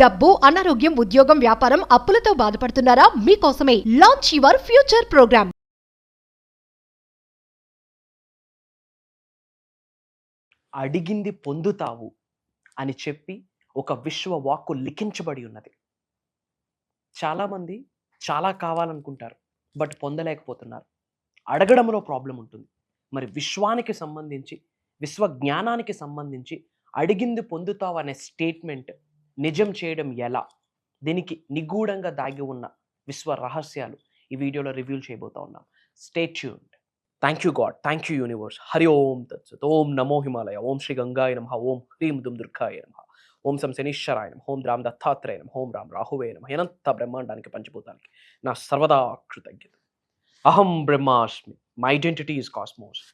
డబ్బు, అనారోగ్యం, ఉద్యోగం, వ్యాపారం, అప్పులతో బాధపడుతున్నారా? మీకోసమే లాంచ్ యువర్ ఫ్యూచర్ ప్రోగ్రామ్. అడిగింది పొందుతావు అని చెప్పి ఒక విశ్వ వాక్కు లిఖించబడి ఉన్నది. చాలామంది చాలా కావాలనుకుంటారు, బట్ పొందలేకపోతున్నారు. అడగడంలో ప్రాబ్లం ఉంటుంది. మరి విశ్వానికి సంబంధించి, విశ్వ జ్ఞానానికి సంబంధించి అడిగింది పొందుతావు అనే స్టేట్మెంట్ నిజం చేయడం ఎలా, దీనికి నిగూఢంగా దాగి ఉన్న విశ్వ రహస్యాలు ఈ వీడియోలో రివ్యూ చేయబోతా ఉన్నాం. Stay tuned. Thank you God, thank you universe. Hari ఓం తత్సత్. ఓం నమో హిమాలయ, ఓం శ్రీ గంగాయ నమః, ఓం హ్రీం దుమ్ దుర్గాయ నమః, ఓం సం శనీశ్వరాయ నమః, ఓం రామ్ దత్తాత్రేయ నమః, ఓం రామ్ రాహువే నమః. అనంత బ్రహ్మాండానికి పంచభూతానికి నా సర్వదా కృతజ్ఞత. అహం బ్రహ్మాస్మి, మై ఐడెంటిటీ ఈజ్ కాస్మోస్.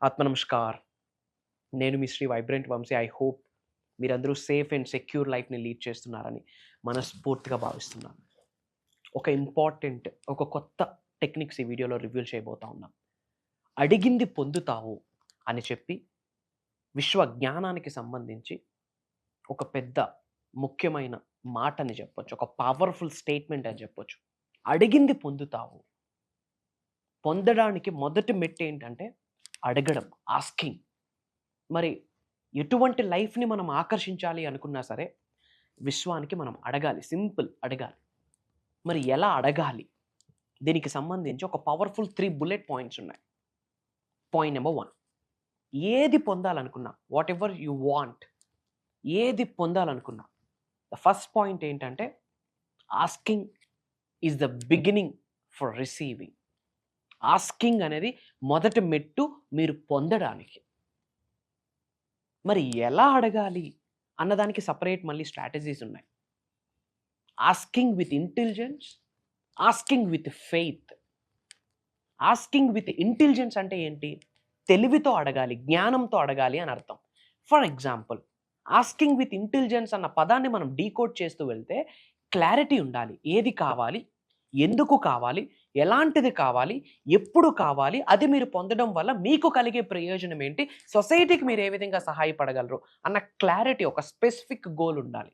ఆత్మ నమస్కార్. నేను మీ Sri vibrant Vamsi. I hope మీరందరూ సేఫ్ అండ్ సెక్యూర్ లైఫ్ని లీడ్ చేస్తున్నారని మనస్ఫూర్తిగా భావిస్తున్నాను. ఒక ఇంపార్టెంట్, ఒక కొత్త టెక్నిక్స్ ఈ వీడియోలో రివ్యూ చేయబోతా ఉన్నాం. అడిగింది పొందుతావు అని చెప్పి విశ్వ జ్ఞానానికి సంబంధించి ఒక పెద్ద ముఖ్యమైన మాట అని చెప్పొచ్చు, ఒక పవర్ఫుల్ స్టేట్మెంట్ అని చెప్పొచ్చు. అడిగింది పొందుతావు. పొందడానికి మొదటి మెట్టు ఏంటంటే అడగడం, ఆస్కింగ్. మరి ఎటువంటి లైఫ్ని మనం ఆకర్షించాలి అనుకున్నా సరే విశ్వానికి మనం అడగాలి, సింపుల్ అడగాలి. మరి ఎలా అడగాలి, దీనికి సంబంధించి ఒక పవర్ఫుల్ 3 బుల్లెట్ పాయింట్స్ ఉన్నాయి. పాయింట్ నెంబర్ 1, ఏది పొందాలనుకున్నా, వాట్ ఎవర్ యు వాంట్, ఏది పొందాలనుకున్నా, ద ఫస్ట్ పాయింట్ ఏంటంటే asking is the beginning for receiving. Asking అనేది మొదటి మెట్టు మీరు పొందడానికి. మరి ఎలా అడగాలి అన్నదానికి సపరేట్ మళ్ళీ స్ట్రాటజీస్ ఉన్నాయి. Asking with intelligence, asking with faith. Asking with intelligence అంటే ఏంటి? తెలివితో అడగాలి, జ్ఞానంతో అడగాలి అని అర్థం. For example, asking with intelligence అన్న పదాన్ని మనం డీకోడ్ చేస్తూ వెళ్తే క్లారిటీ ఉండాలి. ఏది కావాలి, ఎందుకు కావాలి, ఎలాంటిది కావాలి, ఎప్పుడు కావాలి, అది మీరు పొందడం వల్ల మీకు కలిగే ప్రయోజనం ఏంటి, సొసైటీకి మీరు ఏ విధంగా సహాయపడగలరు అన్న క్లారిటీ, ఒక స్పెసిఫిక్ గోల్ ఉండాలి.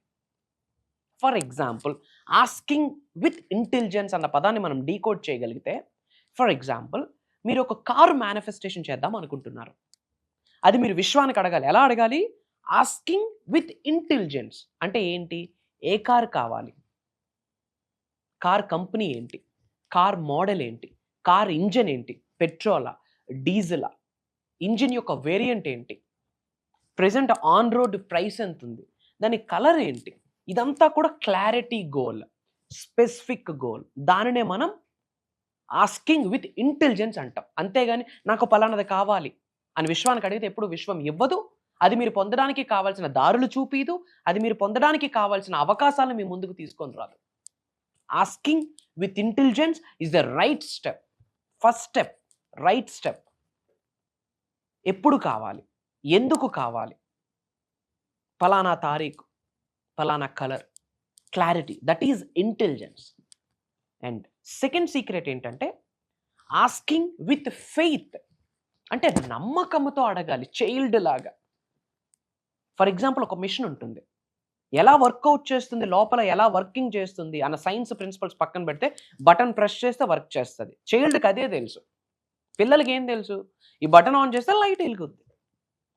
For example, asking with intelligence అన్న పదాన్ని మనం డీకోడ్ చేయగలిగితే, ఫర్ ఎగ్జాంపుల్, మీరు ఒక కారు మేనిఫెస్టేషన్ చేద్దాం అనుకుంటున్నారు. అది మీరు విశ్వానికి అడగాలి. ఎలా అడగాలి? ఆస్కింగ్ విత్ ఇంటెలిజెన్స్ అంటే ఏంటి? ఏ కార్ కావాలి, కార్ కంపెనీ ఏంటి, కార్ మోడల్ ఏంటి, కార్ ఇంజన్ ఏంటి, పెట్రోలా, డీజిలా, ఇంజిన్ యొక్క వేరియంట్ ఏంటి, ప్రెజెంట్ ఆన్ రోడ్ ప్రైస్ ఎంత ఉంది, దాని కలర్ ఏంటి, ఇదంతా కూడా క్లారిటీ గోల్, స్పెసిఫిక్ గోల్. దానినే మనం ఆస్కింగ్ విత్ ఇంటెలిజెన్స్ అంటాం. అంతేగాని నాకు పలానాది కావాలి అని విశ్వానికి అడిగితే ఎప్పుడు విశ్వం ఇవ్వదు. అది మీరు పొందడానికి కావాల్సిన దారులు చూపిదు. అది మీరు పొందడానికి కావాల్సిన అవకాశాలను మీ ముందుకు తీసుకొని రాదు. Asking with intelligence is the right step, first step, right step. ఎప్పుడు కావాలి, ఎందుకు కావాలి, ఫలానా తారీఖు, ఫలానా colour, clarity, that is intelligence. And second secret ఏంటంటే ఆస్కింగ్ విత్ ఫెయిత్ అంటే నమ్మకంతో అడగాలి, చైల్డ్ లాగా. ఫర్ ఎగ్జాంపుల్, ఒక మిషన్ ఉంటుంది, ఎలా వర్కౌట్ చేస్తుంది, లోపల ఎలా వర్కింగ్ చేస్తుంది అన్న సైన్స్ ప్రిన్సిపల్స్ పక్కన పెడితే బటన్ ప్రెస్ చేస్తే వర్క్ చేస్తుంది. చైల్డ్కి అదే తెలుసు. పిల్లలకి ఏం తెలుసు? ఈ బటన్ ఆన్ చేస్తే లైట్ వెలుగుద్ది,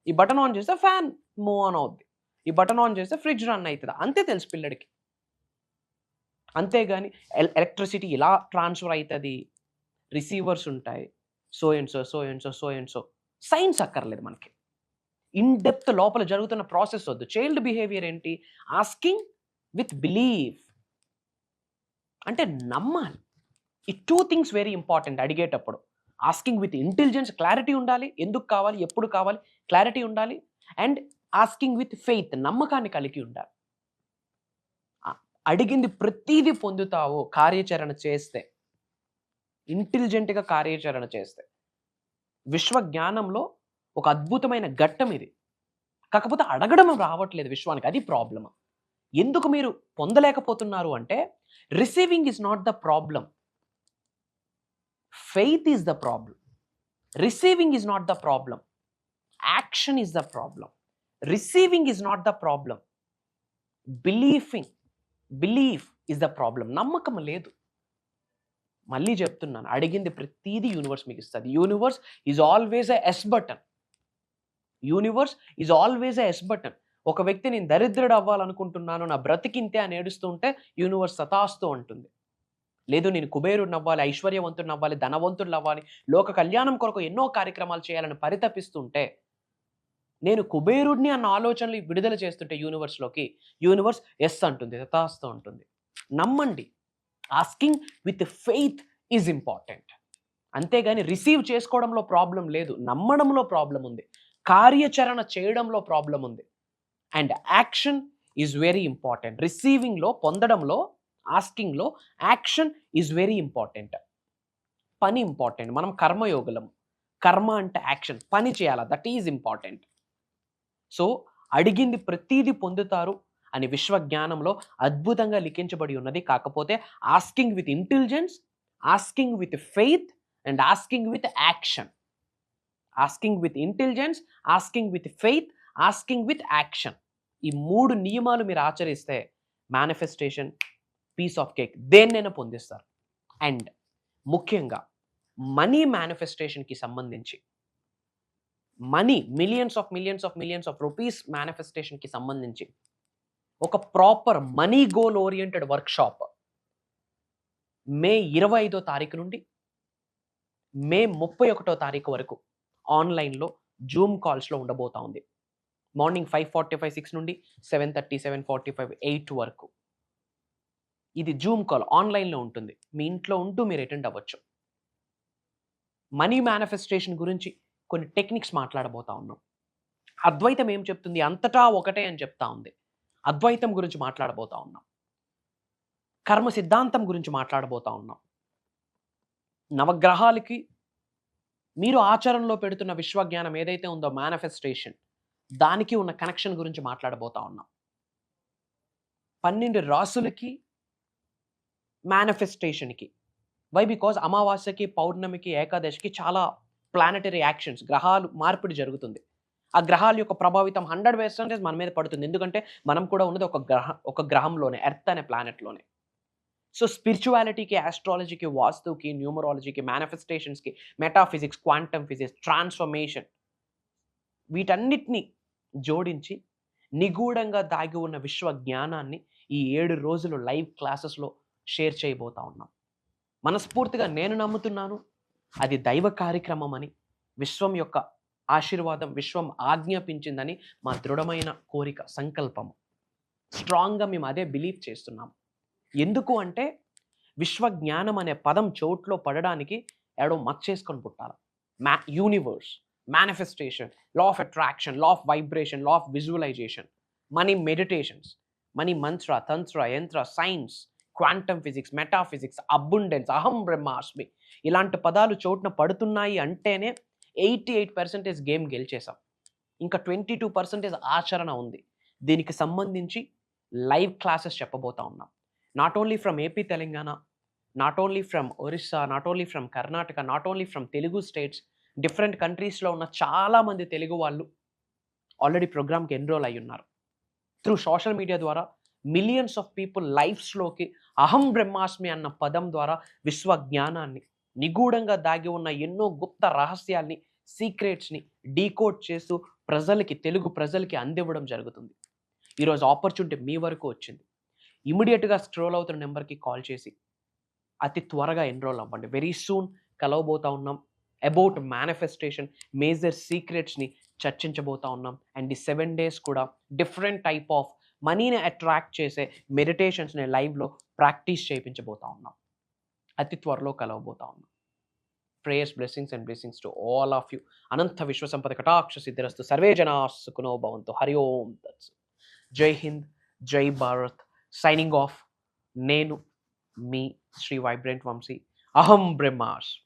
ఈ బటన్ ఆన్ చేస్తే ఫ్యాన్ మూవ్ ఆన్ అవుద్ది, ఈ బటన్ ఆన్ చేస్తే ఫ్రిడ్జ్ రన్ అవుతుంది. అంతే తెలుసు పిల్లడికి. అంతేగాని ఎలక్ట్రిసిటీ ఇలా ట్రాన్స్ఫర్ అవుతుంది, రిసీవర్స్ ఉంటాయి, so and so, so and so, so and so, science అక్కర్లేదు మనకి. ఇన్ డెప్త్ లోపల జరుగుతున్న ప్రాసెస్ వద్దు. చైల్డ్ బిహేవియర్ ఏంటి? ఆస్కింగ్ విత్ బిలీవ్ అంటే నమ్మాలి. ఈ 2 థింగ్స్ వెరీ ఇంపార్టెంట్ అడిగేటప్పుడు. ఆస్కింగ్ విత్ ఇంటెలిజెన్స్, క్లారిటీ ఉండాలి, ఎందుకు కావాలి, ఎప్పుడు కావాలి, క్లారిటీ ఉండాలి. అండ్ ఆస్కింగ్ విత్ ఫెయిత్, నమ్మకాన్ని కలిగి ఉండాలి. అడిగింది ప్రతిదీ పొందుతావు కార్యాచరణ చేస్తే, ఇంటెలిజెంట్గా కార్యాచరణ చేస్తే. విశ్వ జ్ఞానంలో ఒక అద్భుతమైన ఘట్టం ఇది. కాకపోతే అడగడం రావట్లేదు విశ్వానికి, అది ప్రాబ్లమ్. ఎందుకు మీరు పొందలేకపోతున్నారు అంటే receiving is not the problem, faith is the problem. Receiving is not the problem, action is the problem. Receiving is not the problem, belief is the problem. నమ్మకం లేదు. మళ్ళీ చెప్తున్నాను, అడిగింది ప్రతిదీ యూనివర్స్ మీకు ఇస్తుంది. Universe is always A S button. Universe is always A S button. ఒక వ్యక్తి నేను దరిద్రుడు అవ్వాలనుకుంటున్నాను, నా బ్రతికింతే అని ఏడుస్తూ ఉంటే యూనివర్స్ సతాస్తూ ఉంటుంది. లేదు నేను కుబేరుడిని అవ్వాలి, ఐశ్వర్యవంతుడిని అవ్వాలి, ధనవంతుడు అవ్వాలి, లోక కళ్యాణం కొరకు ఎన్నో కార్యక్రమాలు చేయాలని పరితపిస్తుంటే, నేను కుబేరుడిని అన్న ఆలోచనలు విడుదల చేస్తుంటే యూనివర్స్ ఎస్ అంటుంది, సతాస్తూ ఉంటుంది. నమ్మండి. Asking with faith is important. అంతేగాని రిసీవ్ చేసుకోవడంలో ప్రాబ్లం లేదు, నమ్మడంలో ప్రాబ్లం ఉంది, కార్యాచరణ చేయడంలో ప్రాబ్లం ఉంది. And action is very important. రిసీవింగ్లో, పొందడంలో, ఆస్కింగ్లో యాక్షన్ ఈజ్ వెరీ ఇంపార్టెంట్. పని ఇంపార్టెంట్. మనం కర్మయోగులం. కర్మ అంటే యాక్షన్, పని చేయాలా, దట్ ఈజ్ ఇంపార్టెంట్. సో అడిగింది ప్రతీది పొందుతారు అని విశ్వజ్ఞానంలో అద్భుతంగా లిఖించబడి ఉన్నది. కాకపోతే asking with intelligence, asking with faith and asking with action. Asking with intelligence, asking with faith, asking with action. ఈ 3 నియమాలు మీరు ఆచరిస్తే మేనిఫెస్టేషన్, పీస్ ఆఫ్ కేక్ దేన్నైనా పొందిస్తారు. అండ్ ముఖ్యంగా మనీ మేనిఫెస్టేషన్కి సంబంధించి, మనీ మిలియన్స్ ఆఫ్ రూపీస్ మేనిఫెస్టేషన్కి సంబంధించి ఒక proper money goal oriented workshop May 25వ తారీఖు నుండి మే 31వ తారీఖు వరకు ఆన్లైన్లో జూమ్ కాల్స్లో ఉండబోతా ఉంది. మార్నింగ్ 5:45, 6 నుండి 7:30, 7:45, 8 వరకు. ఇది జూమ్ కాల్ ఆన్లైన్లో ఉంటుంది. మీ ఇంట్లో ఉంటూ మీరు అటెండ్ అవ్వచ్చు. మనీ మేనిఫెస్టేషన్ గురించి కొన్ని టెక్నిక్స్ మాట్లాడబోతా ఉన్నాం. అద్వైతం ఏం చెప్తుంది? అంతటా ఒకటే అని చెప్తా ఉంది. అద్వైతం గురించి మాట్లాడబోతా ఉన్నాం. కర్మ సిద్ధాంతం గురించి మాట్లాడబోతా ఉన్నాం. నవగ్రహాలకి మీరు ఆచరణలో పెడుతున్న విశ్వజ్ఞానం ఏదైతే ఉందో మేనిఫెస్టేషన్, దానికి ఉన్న కనెక్షన్ గురించి మాట్లాడబోతా ఉన్నాం. 12 రాసులకి మేనిఫెస్టేషన్కి. వై? బికాజ్ అమావాస్యకి, పౌర్ణమికి, ఏకాదశికి చాలా ప్లానెటరీ యాక్షన్స్, గ్రహాలు మార్పిడి జరుగుతుంది. ఆ గ్రహాల యొక్క ప్రభావితం 100% మన మీద పడుతుంది. ఎందుకంటే మనం కూడా ఉన్నది ఒక గ్రహంలోనే, ఎర్త్ అనే ప్లానెట్లోనే. సో స్పిరిచువాలిటీకి, ఆస్ట్రాలజీకి, వాస్తుకి, న్యూమరాలజీకి, మేనిఫెస్టేషన్స్కి, మెటాఫిజిక్స్, క్వాంటమ్ ఫిజిక్స్, ట్రాన్స్ఫర్మేషన్, వీటన్నిటిని జోడించి నిగూఢంగా దాగి ఉన్న విశ్వ జ్ఞానాన్ని ఈ 7 రోజులు లైవ్ క్లాసెస్లో షేర్ చేయబోతా ఉన్నాం. మనస్ఫూర్తిగా నేను నమ్ముతున్నాను అది దైవ కార్యక్రమం అని, విశ్వం యొక్క ఆశీర్వాదం విశ్వం ఆజ్ఞాపించిందని మా దృఢమైన కోరిక, సంకల్పము. స్ట్రాంగ్గా మేము అదే బిలీవ్ చేస్తున్నాం. ఎందుకు అంటే విశ్వజ్ఞానం అనే పదం చోట్లో పడడానికి ఎవడో మచ్చేసుకొని పుట్టాలి. Universe, manifestation, law of attraction, law of vibration, law of visualisation, money meditations, money మంత్ర, తంత్ర, యంత్ర, science, quantum physics, metaphysics, abundance, అహం బ్రహ్మాస్మి, ఇలాంటి పదాలు చోటున పడుతున్నాయి అంటేనే 88% గేమ్ గెలిచేసాం. ఇంకా 22% ఆచరణ ఉంది. దీనికి సంబంధించి లైవ్ క్లాసెస్ చెప్పబోతా ఉన్నాం. Not only from AP, Telangana, not only from Orissa, not only from Karnataka, not only from Telugu states, different కంట్రీస్లో ఉన్న చాలామంది తెలుగు వాళ్ళు ఆల్రెడీ ప్రోగ్రామ్కి ఎన్రోల్ అయి ఉన్నారు. త్రూ సోషల్ మీడియా ద్వారా మిలియన్స్ ఆఫ్ పీపుల్ లైఫ్స్లోకి అహం బ్రహ్మాస్మి అన్న పదం ద్వారా విశ్వ జ్ఞానాన్ని, నిగూఢంగా దాగి ఉన్న ఎన్నో గుప్త రహస్యాల్ని, సీక్రెట్స్ని డీకోడ్ చేస్తూ తెలుగు ప్రజలకి అందివ్వడం జరుగుతుంది. ఈరోజు ఆపర్చునిటీ మీ వరకు వచ్చింది. ఇమీడియట్గా స్క్రోల్ అవుతున్న నెంబర్కి కాల్ చేసి అతి త్వరగా ఎన్రోల్ అవ్వండి. వెరీ సూన్ కలవబోతా ఉన్నాం. అబౌట్ మేనిఫెస్టేషన్ మేజర్ సీక్రెట్స్ని చర్చించబోతా ఉన్నాం. అండ్ ఈ 7 days కూడా డిఫరెంట్ టైప్ ఆఫ్ మనీని అట్రాక్ట్ చేసే మెడిటేషన్స్ని లైవ్లో ప్రాక్టీస్ చేయించబోతా ఉన్నాం. అతి త్వరలో కలవబోతా ఉన్నాం. Prayers, blessings and blessings to all of you. అనంత విశ్వ సంపద కటాక్ష సిద్ధిరస్తు. సర్వే జనా సుఖినో భవంతు. హరి ఓం తత్సత్. జై హింద్, జై భారత్. Signing off. నేను మీ శ్రీ వైబ్రెంట్ వంశీ. అహం బ్రహ్మాస్మి.